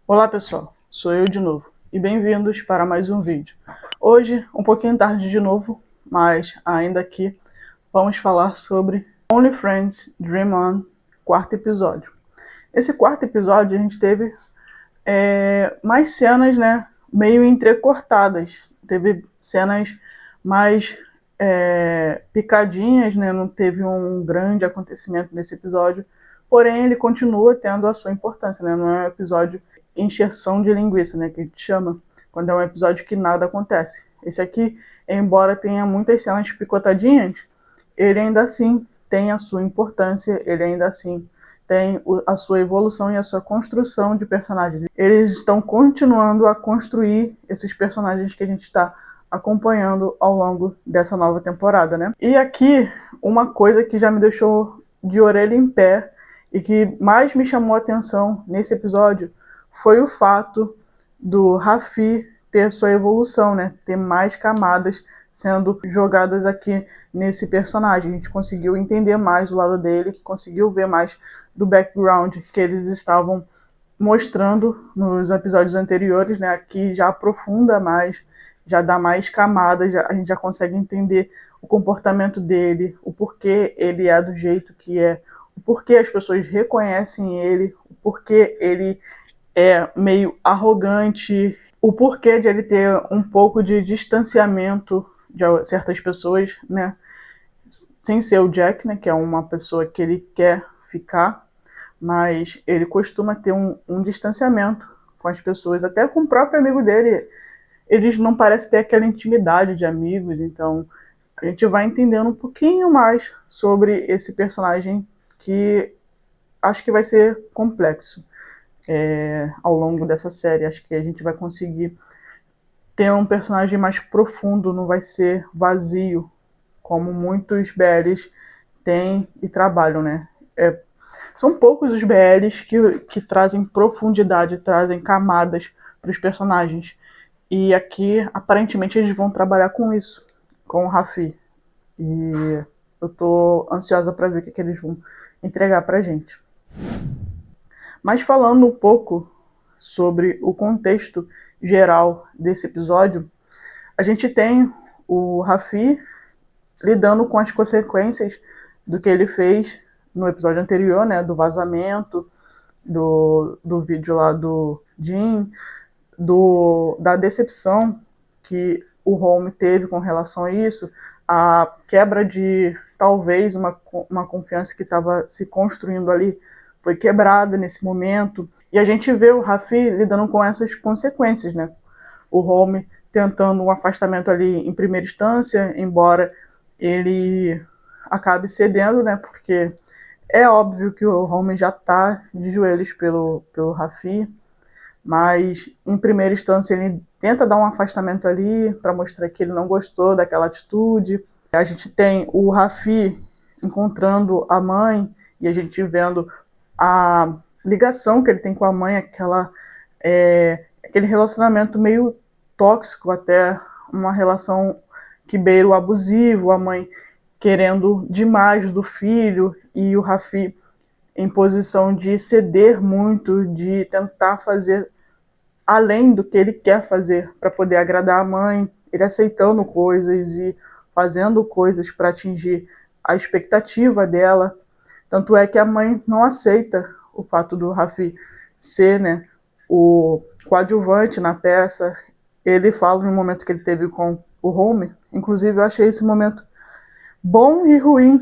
Olá pessoal, sou eu de novo e bem-vindos para mais um vídeo. Hoje, um pouquinho tarde de novo, mas ainda aqui, vamos falar sobre Only Friends Dream On, quarto episódio. Esse quarto episódio a gente teve mais cenas, né, meio entrecortadas. Teve cenas mais picadinhas, né, não teve um grande acontecimento nesse episódio, porém ele continua tendo a sua importância, né, não é um episódio encheção de linguiça, né, que a gente chama, quando é um episódio que nada acontece. Esse aqui, embora tenha muitas cenas picotadinhas, ele ainda assim tem a sua importância, ele ainda assim tem a sua evolução e a sua construção de personagens. Eles estão continuando a construir esses personagens que a gente está acompanhando ao longo dessa nova temporada, né? E aqui, uma coisa que já me deixou de orelha em pé e que mais me chamou a atenção nesse episódio foi o fato do Raffi ter sua evolução, né? Ter mais camadas sendo jogadas aqui nesse personagem. A gente conseguiu entender mais o lado dele, conseguiu ver mais do background que eles estavam mostrando nos episódios anteriores, né? Aqui já aprofunda mais, já dá mais camadas, a gente já consegue entender o comportamento dele, o porquê ele é do jeito que é, o porquê as pessoas reconhecem ele, o porquê ele é meio arrogante, o porquê de ele ter um pouco de distanciamento de certas pessoas, né? Sem ser o Jack, né? Que é uma pessoa que ele quer ficar, mas ele costuma ter um distanciamento com as pessoas, até com o próprio amigo dele. Eles não parecem ter aquela intimidade de amigos, então a gente vai entendendo um pouquinho mais sobre esse personagem que acho que vai ser complexo ao longo dessa série. Acho que a gente vai conseguir ter um personagem mais profundo, não vai ser vazio, como muitos BLs têm e trabalham, né? São poucos os BLs que trazem profundidade, trazem camadas para os personagens. E aqui, aparentemente, eles vão trabalhar com isso, com o Raffi. E eu tô ansiosa para ver o que eles vão entregar pra gente. Mas falando um pouco sobre o contexto geral desse episódio, a gente tem o Raffi lidando com as consequências do que ele fez no episódio anterior, né, do vazamento, do vídeo lá do Jim, da decepção que o Home teve com relação a isso, a quebra de talvez uma confiança que estava se construindo ali foi quebrada nesse momento. E a gente vê o Raffi lidando com essas consequências, né? O Home tentando um afastamento ali em primeira instância, embora ele acabe cedendo, né? Porque é óbvio que o Home já está de joelhos pelo Raffi, mas em primeira instância ele tenta dar um afastamento ali para mostrar que ele não gostou daquela atitude. A gente tem o Raffi encontrando a mãe e a gente vendo a ligação que ele tem com a mãe, aquele relacionamento meio tóxico, até uma relação que beira o abusivo, a mãe querendo demais do filho e o Raffi em posição de ceder muito, de tentar fazer além do que ele quer fazer para poder agradar a mãe, ele aceitando coisas e fazendo coisas para atingir a expectativa dela. Tanto é que a mãe não aceita o fato do Raffi ser, né, o coadjuvante na peça. Ele fala no momento que ele teve com o Home, inclusive eu achei esse momento bom e ruim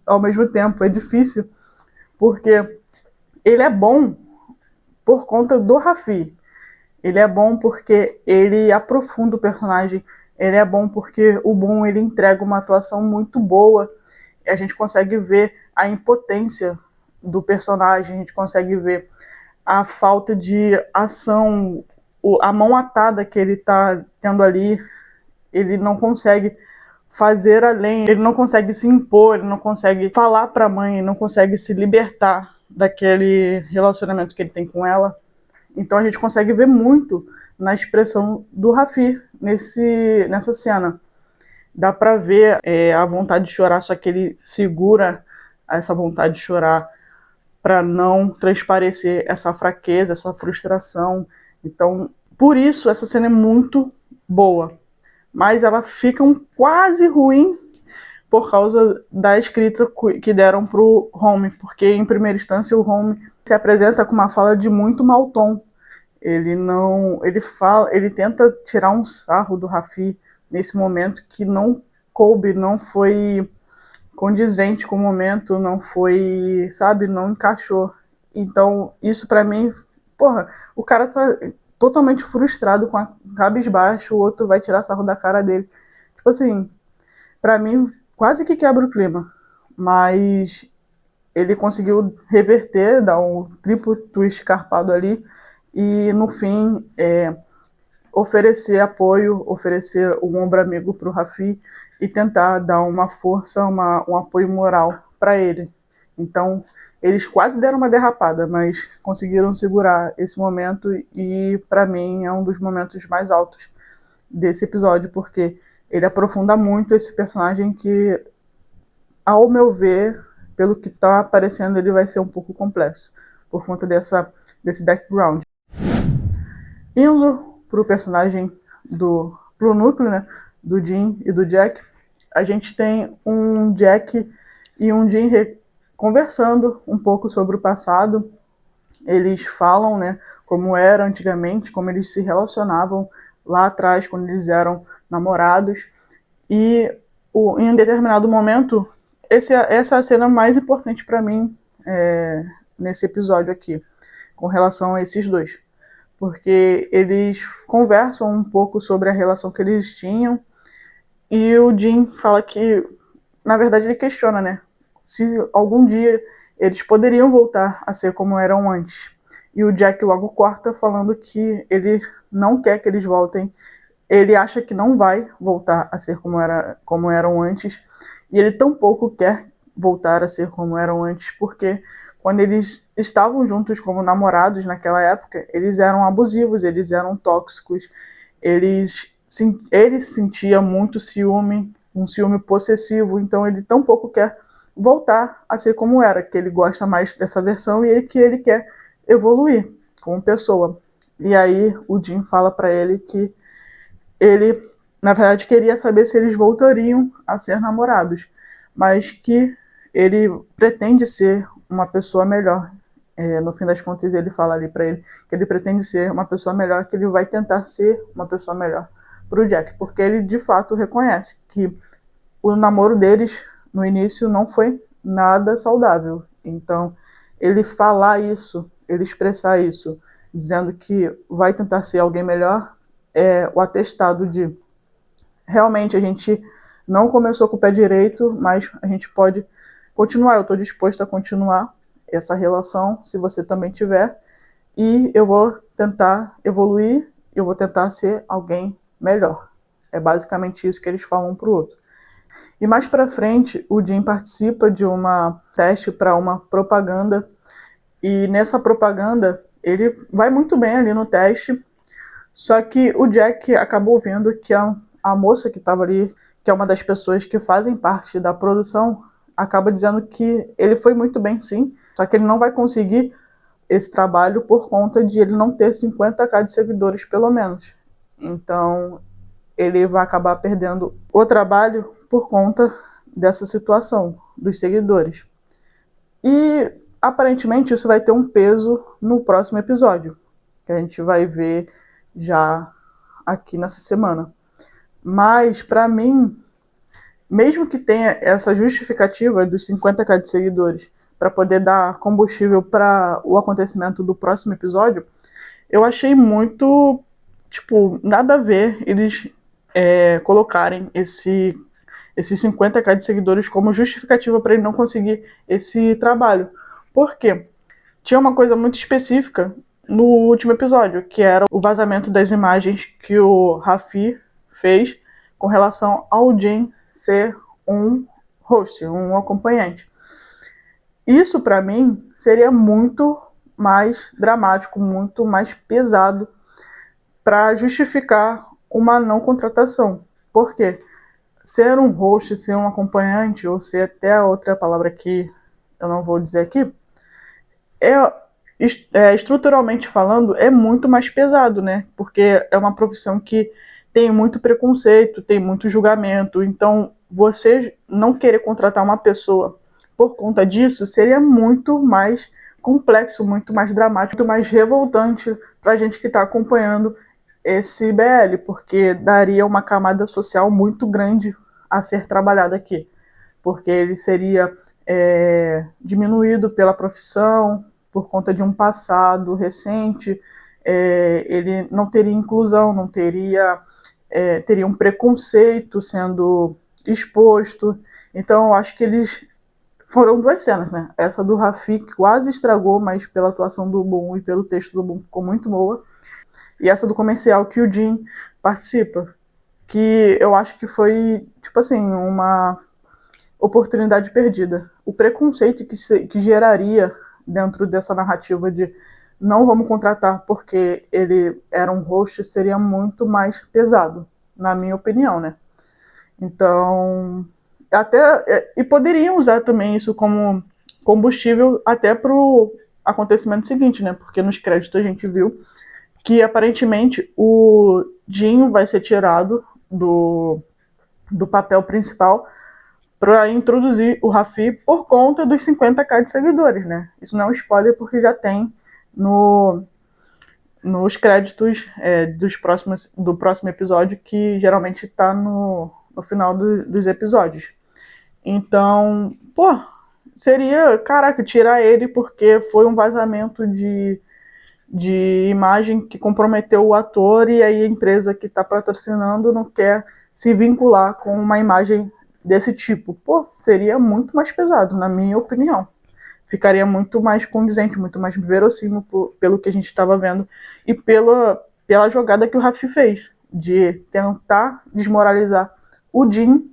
ao mesmo tempo, é difícil, porque ele é bom por conta do Raffi. Ele é bom porque ele aprofunda o personagem, ele é bom porque o Boom ele entrega uma atuação muito boa, e a gente consegue ver a impotência do personagem, a gente consegue ver a falta de ação, a mão atada que ele está tendo ali, ele não consegue fazer além, ele não consegue se impor, ele não consegue falar para a mãe, ele não consegue se libertar daquele relacionamento que ele tem com ela. Então a gente consegue ver muito na expressão do Raffi nessa cena. Dá pra ver a vontade de chorar, só que ele segura essa vontade de chorar para não transparecer essa fraqueza, essa frustração. Então, por isso essa cena é muito boa, mas ela fica quase ruim por causa da escrita que deram pro Home, porque em primeira instância o Home se apresenta com uma fala de muito mau tom. Ele tenta tirar um sarro do Raffi nesse momento que não coube, não foi condizente com o momento, não foi, sabe, não encaixou. Então, isso pra mim, porra, o cara tá totalmente frustrado, com a cabisbaixo, o outro vai tirar sarro da cara dele. Tipo assim, pra mim, quase que quebra o clima. Mas ele conseguiu reverter, dar um triplo twist carpado ali, e no fim, oferecer apoio, oferecer um ombro amigo pro Raffi e tentar dar uma força, um apoio moral para ele. Então, eles quase deram uma derrapada, mas conseguiram segurar esse momento e, para mim, é um dos momentos mais altos desse episódio, porque ele aprofunda muito esse personagem que, ao meu ver, pelo que está aparecendo, ele vai ser um pouco complexo, por conta desse background. Indo pro personagem pro núcleo, né, do Jim e do Jack, a gente tem um Jack e um Jim conversando um pouco sobre o passado. Eles falam, né, como era antigamente, como eles se relacionavam lá atrás, quando eles eram namorados. E em um determinado momento, essa é a cena mais importante para mim nesse episódio aqui, com relação a esses dois. Porque eles conversam um pouco sobre a relação que eles tinham, e o Jim fala que, na verdade, ele questiona, né, se algum dia eles poderiam voltar a ser como eram antes. E o Jack logo corta falando que ele não quer que eles voltem, ele acha que não vai voltar a ser como eram antes, e ele tampouco quer voltar a ser como eram antes, porque quando eles estavam juntos como namorados naquela época, eles eram abusivos, eles eram tóxicos, ele sentia muito ciúme, um ciúme possessivo, então ele tampouco quer voltar a ser como era, que ele gosta mais dessa versão e que ele quer evoluir como pessoa. E aí o Jim fala para ele que ele, na verdade, queria saber se eles voltariam a ser namorados, mas que ele pretende ser uma pessoa melhor. No fim das contas, ele fala ali para ele que ele pretende ser uma pessoa melhor, que ele vai tentar ser uma pessoa melhor para o Jack, porque ele de fato reconhece que o namoro deles no início não foi nada saudável. Então, ele falar isso, ele expressar isso, dizendo que vai tentar ser alguém melhor, é o atestado de realmente a gente não começou com o pé direito, mas a gente pode continuar. Eu estou disposto a continuar essa relação, se você também tiver, e eu vou tentar evoluir, eu vou tentar ser alguém melhor. É basicamente isso que eles falam um pro outro. E mais pra frente, o Jim participa de uma teste para uma propaganda, e nessa propaganda ele vai muito bem ali no teste, só que o Jack acabou vendo que a moça que estava ali, que é uma das pessoas que fazem parte da produção, acaba dizendo que ele foi muito bem sim, só que ele não vai conseguir esse trabalho por conta de ele não ter 50k de seguidores pelo menos. Então ele vai acabar perdendo o trabalho por conta dessa situação dos seguidores. E aparentemente isso vai ter um peso no próximo episódio, que a gente vai ver já aqui nessa semana. Mas para mim, mesmo que tenha essa justificativa dos 50k de seguidores para poder dar combustível para o acontecimento do próximo episódio, eu achei muito, nada a ver eles colocarem esses 50k de seguidores como justificativa para ele não conseguir esse trabalho. Por quê? Tinha uma coisa muito específica no último episódio, que era o vazamento das imagens que o Raffi fez com relação ao Jim ser um host, um acompanhante. Isso, para mim, seria muito mais dramático, muito mais pesado para justificar uma não contratação. Por quê? Ser um host, ser um acompanhante, ou ser até a outra palavra que eu não vou dizer aqui, estruturalmente falando, é muito mais pesado, né? Porque é uma profissão que tem muito preconceito, tem muito julgamento. Então, você não querer contratar uma pessoa por conta disso seria muito mais complexo, muito mais dramático, muito mais revoltante para a gente que está acompanhando esse BL, porque daria uma camada social muito grande a ser trabalhada aqui, porque ele seria diminuído pela profissão, por conta de um passado recente, ele não teria inclusão, não teria, teria um preconceito sendo exposto. Então, eu acho que eles foram duas cenas, né? Essa do Rafik quase estragou, mas pela atuação do Boom e pelo texto do Boom ficou muito boa. E essa do comercial que o Jim participa, que eu acho que foi, tipo assim, uma oportunidade perdida. O preconceito que geraria dentro dessa narrativa de não vamos contratar porque ele era um host seria muito mais pesado, na minha opinião, né? Então, e poderiam usar também isso como combustível até para o acontecimento seguinte, né? Porque nos créditos a gente viu que aparentemente o Jim vai ser tirado do papel principal para introduzir o Rafi por conta dos 50k de seguidores, né? Isso não é um spoiler porque já tem nos créditos do próximo episódio, que geralmente está no final dos episódios. Então, seria, caraca, tirar ele porque foi um vazamento de imagem que comprometeu o ator e aí a empresa que está patrocinando não quer se vincular com uma imagem desse tipo. Seria muito mais pesado, na minha opinião. Ficaria muito mais condizente, muito mais verossímil pelo que a gente estava vendo e pela jogada que o Rafi fez, de tentar desmoralizar o Jim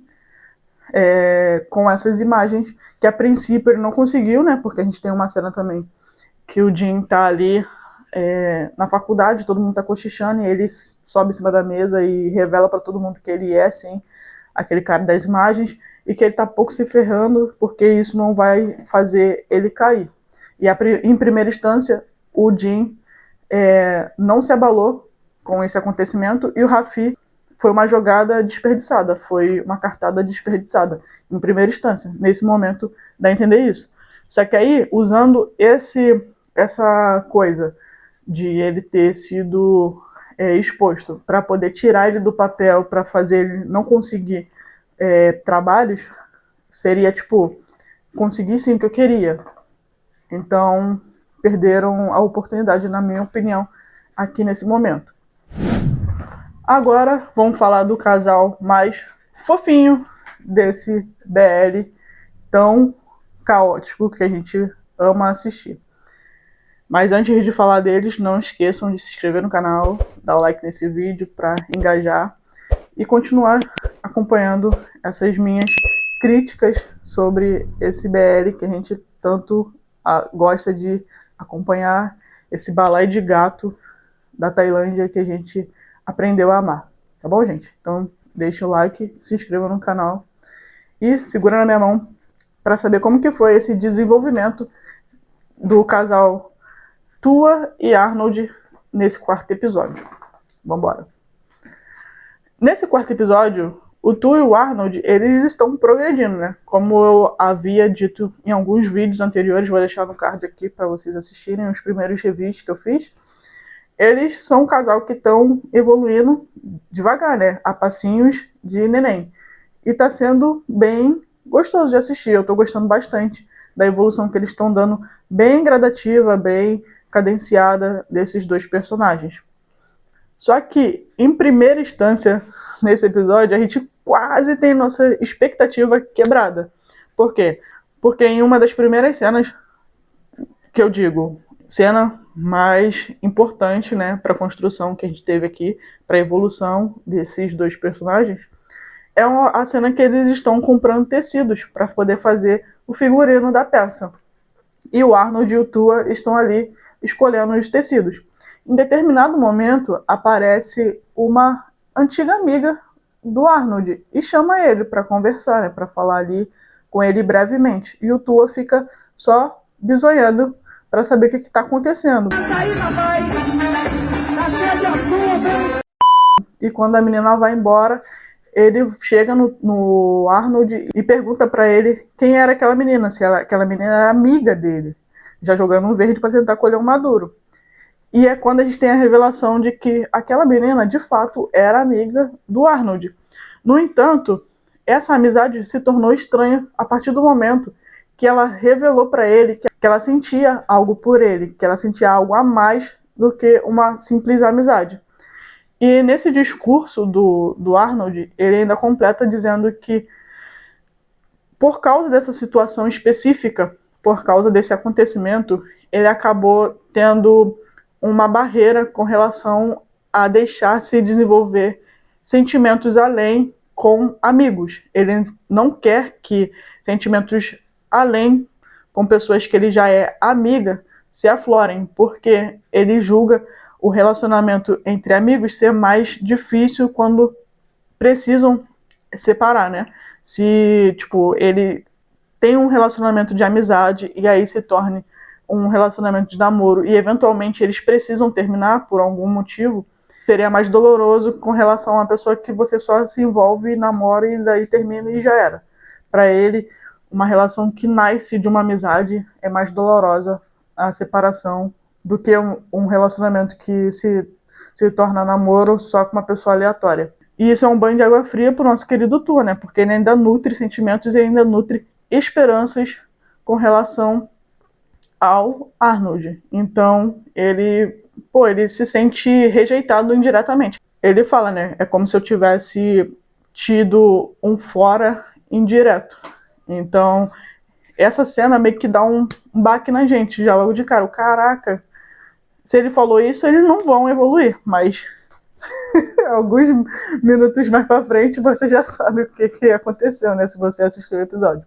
com essas imagens, que a princípio ele não conseguiu, né? Porque a gente tem uma cena também que o Jim tá ali na faculdade, todo mundo tá cochichando e ele sobe em cima da mesa e revela para todo mundo que ele é, sim, aquele cara das imagens e que ele tá pouco se ferrando porque isso não vai fazer ele cair. E em primeira instância, o Jim não se abalou com esse acontecimento e o Rafi foi uma jogada desperdiçada, foi uma cartada desperdiçada, em primeira instância. Nesse momento, dá a entender isso. Só que aí, usando essa coisa de ele ter sido exposto para poder tirar ele do papel, para fazer ele não conseguir trabalhos, seria tipo, consegui sim o que eu queria. Então, perderam a oportunidade, na minha opinião, aqui nesse momento. Agora, vamos falar do casal mais fofinho desse BL tão caótico que a gente ama assistir. Mas antes de falar deles, não esqueçam de se inscrever no canal, dar o like nesse vídeo para engajar e continuar acompanhando essas minhas críticas sobre esse BL que a gente tanto gosta de acompanhar, esse balai de gato da Tailândia que a gente aprendeu a amar. Tá bom, gente? Então deixa o like, se inscreva no canal e segura na minha mão para saber como que foi esse desenvolvimento do casal Tua e Arnold nesse quarto episódio. Vambora. Nesse quarto episódio, o Tua e o Arnold, eles estão progredindo, né? Como eu havia dito em alguns vídeos anteriores, vou deixar no card aqui para vocês assistirem os primeiros reviews que eu fiz. Eles são um casal que estão evoluindo devagar, né? A passinhos de neném. E tá sendo bem gostoso de assistir. Eu tô gostando bastante da evolução que eles estão dando, bem gradativa, bem cadenciada desses dois personagens. Só que, em primeira instância, nesse episódio, a gente quase tem nossa expectativa quebrada. Por quê? Porque em uma das primeiras cenas, que eu digo, cena mais importante, né, para a construção que a gente teve aqui, para a evolução desses dois personagens, é a cena que eles estão comprando tecidos para poder fazer o figurino da peça. E o Arnold e o Tua estão ali escolhendo os tecidos. Em determinado momento, aparece uma antiga amiga do Arnold e chama ele para conversar, né, para falar ali com ele brevemente. E o Tua fica só bisonhando para saber o que está acontecendo. E quando a menina vai embora, ele chega no Arnold e pergunta para ele quem era aquela menina, se aquela menina era amiga dele, já jogando um verde para tentar colher um maduro. E é quando a gente tem a revelação de que aquela menina, de fato, era amiga do Arnold. No entanto, essa amizade se tornou estranha a partir do momento que ela revelou para ele que ela sentia algo por ele, que ela sentia algo a mais do que uma simples amizade. E nesse discurso do Arnold, ele ainda completa dizendo que, por causa dessa situação específica, por causa desse acontecimento, ele acabou tendo uma barreira com relação a deixar se desenvolver sentimentos além com amigos. Ele não quer que sentimentos além com pessoas que ele já é amiga se aflorem, porque ele julga o relacionamento entre amigos ser mais difícil quando precisam separar, né? Se, tipo, ele tem um relacionamento de amizade e aí se torne um relacionamento de namoro e eventualmente eles precisam terminar por algum motivo, seria mais doloroso com relação a uma pessoa que você só se envolve, namora e daí termina e já era. Para ele, uma relação que nasce de uma amizade é mais dolorosa a separação do que um relacionamento que se torna namoro só com uma pessoa aleatória. E isso é um banho de água fria pro nosso querido Tua, né? Porque ele ainda nutre sentimentos e ainda nutre esperanças com relação ao Arnold. Então, ele se sente rejeitado indiretamente. Ele fala, né? É como se eu tivesse tido um fora indireto. Então, essa cena meio que dá um baque na gente, já logo de cara. Caraca, se ele falou isso, eles não vão evoluir, mas alguns minutos mais pra frente você já sabe o que aconteceu, né? Se você assistiu o episódio.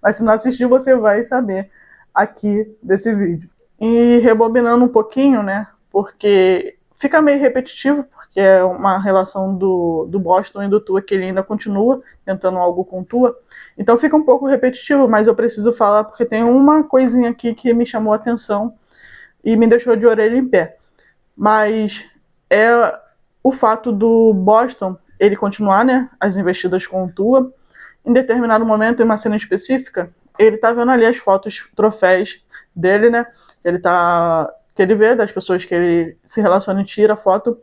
Mas se não assistiu, você vai saber aqui desse vídeo. E rebobinando um pouquinho, né? Porque fica meio repetitivo, porque é uma relação do Boston e do Tua que ele ainda continua tentando algo com o Tua. Então fica um pouco repetitivo, mas eu preciso falar porque tem uma coisinha aqui que me chamou a atenção e me deixou de orelha em pé. Mas é o fato do Boston ele continuar, né, as investidas com o Tua. Em determinado momento, em uma cena específica, ele tá vendo ali as fotos, troféus dele, né? Que ele vê das pessoas que ele se relaciona e tira foto.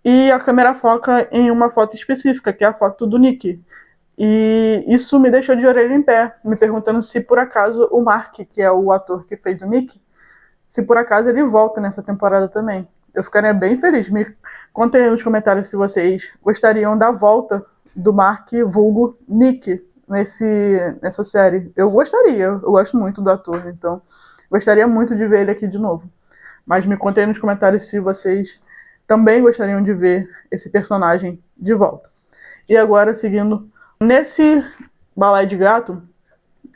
E a câmera foca em uma foto específica, que é a foto do Nick. E isso me deixou de orelha em pé, me perguntando se por acaso o Mark, que é o ator que fez o Nick, se por acaso ele volta nessa temporada também. Eu ficaria bem feliz. Me contem aí nos comentários se vocês gostariam da volta do Mark vulgo Nick nessa série. Eu gostaria, eu gosto muito do ator, então gostaria muito de ver ele aqui de novo. Mas me contem aí nos comentários se vocês também gostariam de ver esse personagem de volta. E agora, seguindo, nesse balai de gato,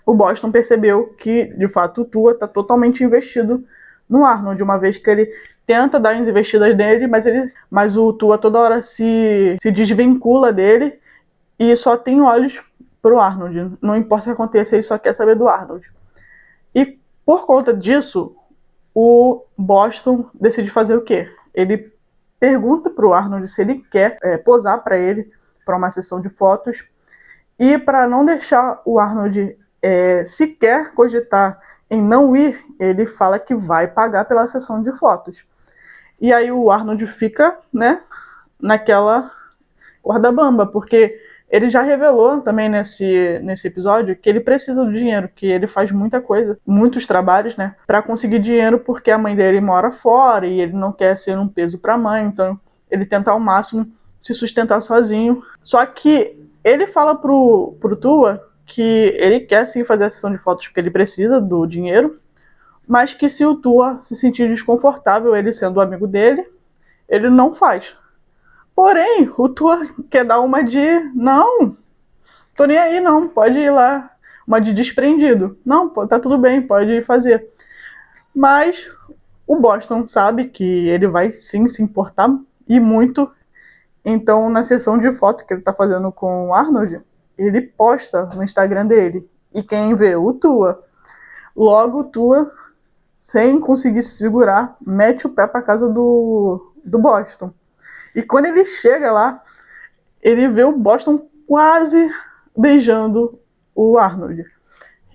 o Boston percebeu que, de fato, o Tua está totalmente investido no Arnold, uma vez que ele tenta dar as investidas nele, mas o Tua toda hora se desvincula dele e só tem olhos pro Arnold. Não importa o que aconteça, ele só quer saber do Arnold. E por conta disso, o Boston decide fazer o quê? Ele pergunta pro Arnold se ele quer posar para ele para uma sessão de fotos. E para não deixar o Arnold sequer cogitar em não ir, ele fala que vai pagar pela sessão de fotos. E aí o Arnold fica, né, naquela corda bamba, porque ele já revelou também nesse episódio que ele precisa do dinheiro, que ele faz muita coisa, muitos trabalhos, né, para conseguir dinheiro, porque a mãe dele mora fora e ele não quer ser um peso para a mãe, então ele tenta ao máximo se sustentar sozinho. Só que ele fala pro Tua que ele quer sim fazer a sessão de fotos porque ele precisa do dinheiro, mas que se o Tua se sentir desconfortável, ele sendo amigo dele, ele não faz. Porém, o Tua quer dar uma de não, tô nem aí não, pode ir lá, uma de desprendido. Não, tá tudo bem, pode fazer. Mas o Boston sabe que ele vai sim se importar e muito. Então, na sessão de foto que ele tá fazendo com o Arnold, ele posta no Instagram dele. E quem vê? O Tua. Logo, Tua, sem conseguir se segurar, mete o pé pra casa do Boston. E quando ele chega lá, ele vê o Boston quase beijando o Arnold.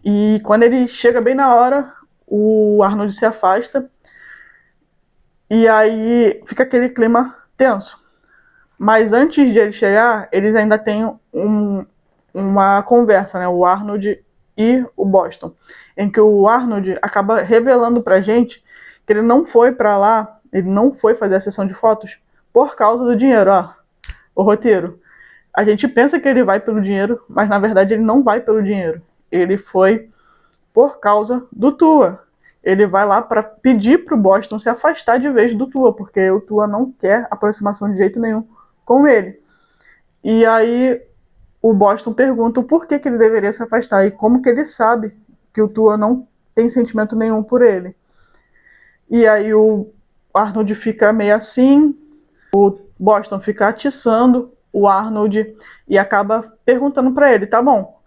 E quando ele chega bem na hora, o Arnold se afasta. E aí fica aquele clima tenso. Mas antes de ele chegar, eles ainda têm uma conversa, né? O Arnold e o Boston, em que o Arnold acaba revelando pra gente que ele não foi pra lá, ele não foi fazer a sessão de fotos por causa do dinheiro, ó. O roteiro. A gente pensa que ele vai pelo dinheiro, mas na verdade ele não vai pelo dinheiro. Ele foi por causa do Tua. Ele vai lá para pedir pro Boston se afastar de vez do Tua, porque o Tua não quer aproximação de jeito nenhum com ele. E aí o Boston pergunta o porquê que ele deveria se afastar e como que ele sabe que o Tua não tem sentimento nenhum por ele. E aí o Arnold fica meio assim, o Boston fica atiçando o Arnold e acaba perguntando para ele, tá bom,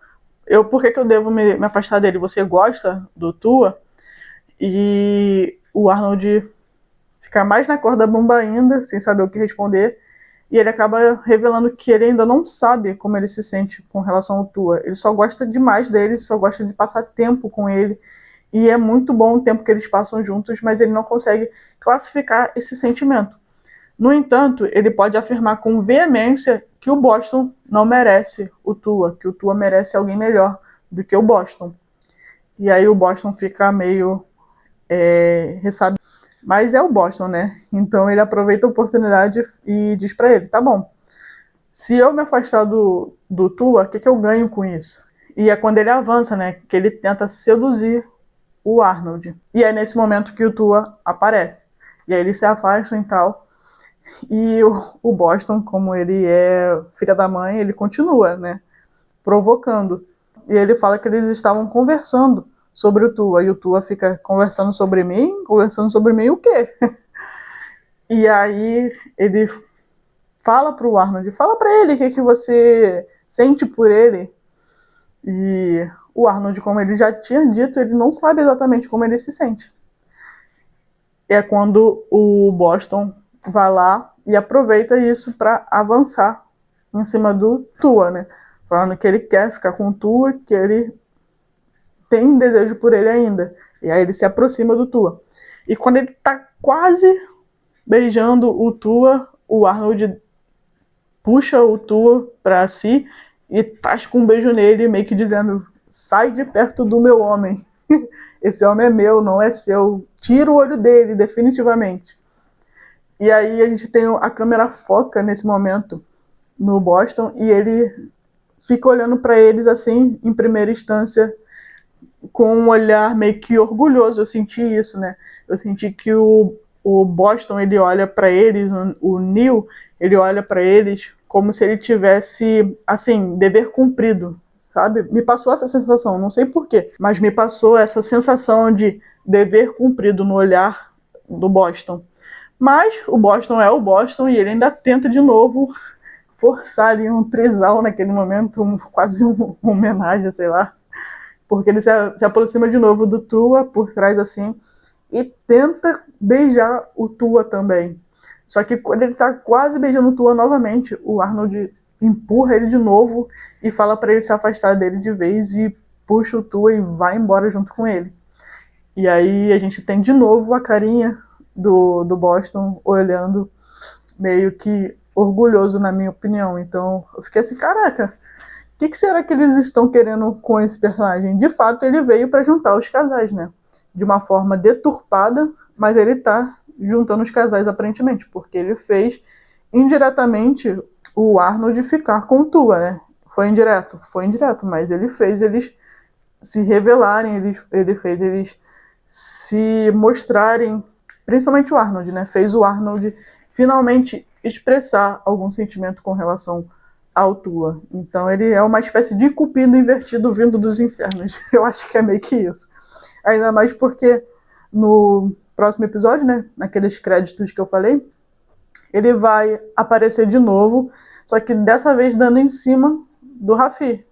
por que eu devo me afastar dele? Você gosta do Tua? E o Arnold fica mais na corda bamba ainda, sem saber o que responder, e ele acaba revelando que ele ainda não sabe como ele se sente com relação ao Tua. Ele só gosta demais dele, só gosta de passar tempo com ele, e é muito bom o tempo que eles passam juntos, mas ele não consegue classificar esse sentimento. No entanto, ele pode afirmar com veemência que o Boston não merece o Tua, que o Tua merece alguém melhor do que o Boston. E aí o Boston fica meio ressabiado. Mas é o Boston, né? Então ele aproveita a oportunidade e diz pra ele, tá bom, se eu me afastar do Tua, o que eu ganho com isso? E é quando ele avança, né? Que ele tenta seduzir o Arnold. E é nesse momento que o Tua aparece. E aí eles se afastam e tal. E o Boston, como ele é filha da mãe, ele continua, né? Provocando. E ele fala que eles estavam conversando sobre o Tua. E o Tua fica conversando sobre mim o quê? E aí ele fala pro Arnold, fala pra ele o que você sente por ele. E o Arnold, como ele já tinha dito, ele não sabe exatamente como ele se sente. É quando o Boston vai lá e aproveita isso para avançar em cima do Tua, né? Falando que ele quer ficar com o Tua, que ele tem desejo por ele ainda. E aí ele se aproxima do Tua. E quando ele tá quase beijando o Tua, o Arnold puxa o Tua pra si e tasca um beijo nele, meio que dizendo, sai de perto do meu homem. Esse homem é meu, não é seu. Tira o olho dele, definitivamente. E aí a gente tem a câmera foca nesse momento no Boston e ele fica olhando para eles assim, em primeira instância, com um olhar meio que orgulhoso. Eu senti isso, né? Eu senti que o Boston, ele olha para eles, o Neil, ele olha para eles como se ele tivesse, assim, dever cumprido, sabe? Me passou essa sensação, não sei porquê, mas me passou essa sensação de dever cumprido no olhar do Boston. Mas o Boston é o Boston e ele ainda tenta de novo forçar ali um trisal naquele momento, quase uma homenagem, sei lá. Porque ele se aproxima de novo do Tua por trás assim e tenta beijar o Tua também. Só que quando ele tá quase beijando o Tua novamente, o Arnold empurra ele de novo e fala para ele se afastar dele de vez e puxa o Tua e vai embora junto com ele. E aí a gente tem de novo a carinha do Boston olhando meio que orgulhoso, na minha opinião. Então eu fiquei assim, caraca, o que será que eles estão querendo com esse personagem? De fato, ele veio para juntar os casais, né? De uma forma deturpada, mas ele tá juntando os casais aparentemente, porque ele fez indiretamente o Arnold ficar com o Tua, né? Foi indireto, mas ele fez eles se revelarem, ele fez eles se mostrarem, principalmente o Arnold, né? Fez o Arnold finalmente expressar algum sentimento com relação ao Tua. Então ele é uma espécie de cupido invertido vindo dos infernos. Eu acho que é meio que isso. Ainda mais porque no próximo episódio, né, naqueles créditos que eu falei, ele vai aparecer de novo, só que dessa vez dando em cima do Raffi.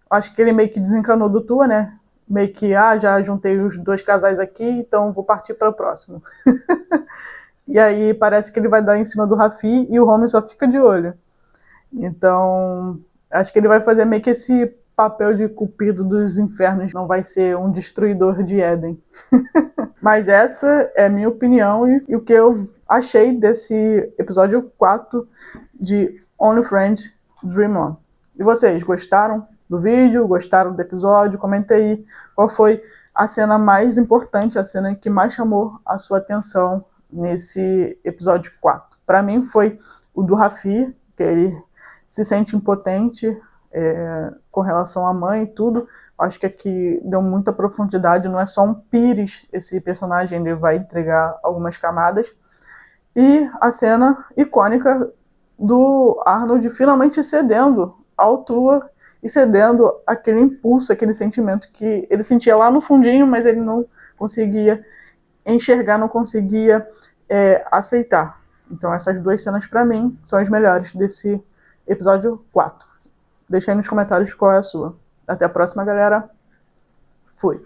Acho que ele meio que desencanou do Tua, né? meio que, já juntei os dois casais aqui, então vou partir para o próximo. E aí parece que ele vai dar em cima do Raffi e o Homem só fica de olho. Então, acho que ele vai fazer meio que esse papel de cupido dos infernos, não vai ser um destruidor de Éden. Mas essa é a minha opinião e o que eu achei desse episódio 4 de Only Friends Dream On. E vocês, gostaram do vídeo? Gostaram do episódio? Comenta aí qual foi a cena mais importante, a cena que mais chamou a sua atenção nesse episódio 4. Para mim foi o do Raffi, que ele se sente impotente com relação à mãe e tudo. Acho que aqui deu muita profundidade, não é só um pires esse personagem, ele vai entregar algumas camadas. E a cena icônica do Arnold finalmente cedendo ao Tua e cedendo aquele impulso, aquele sentimento que ele sentia lá no fundinho, mas ele não conseguia enxergar, não conseguia aceitar. Então essas duas cenas para mim são as melhores desse episódio 4. Deixa aí nos comentários qual é a sua. Até a próxima, galera. Fui.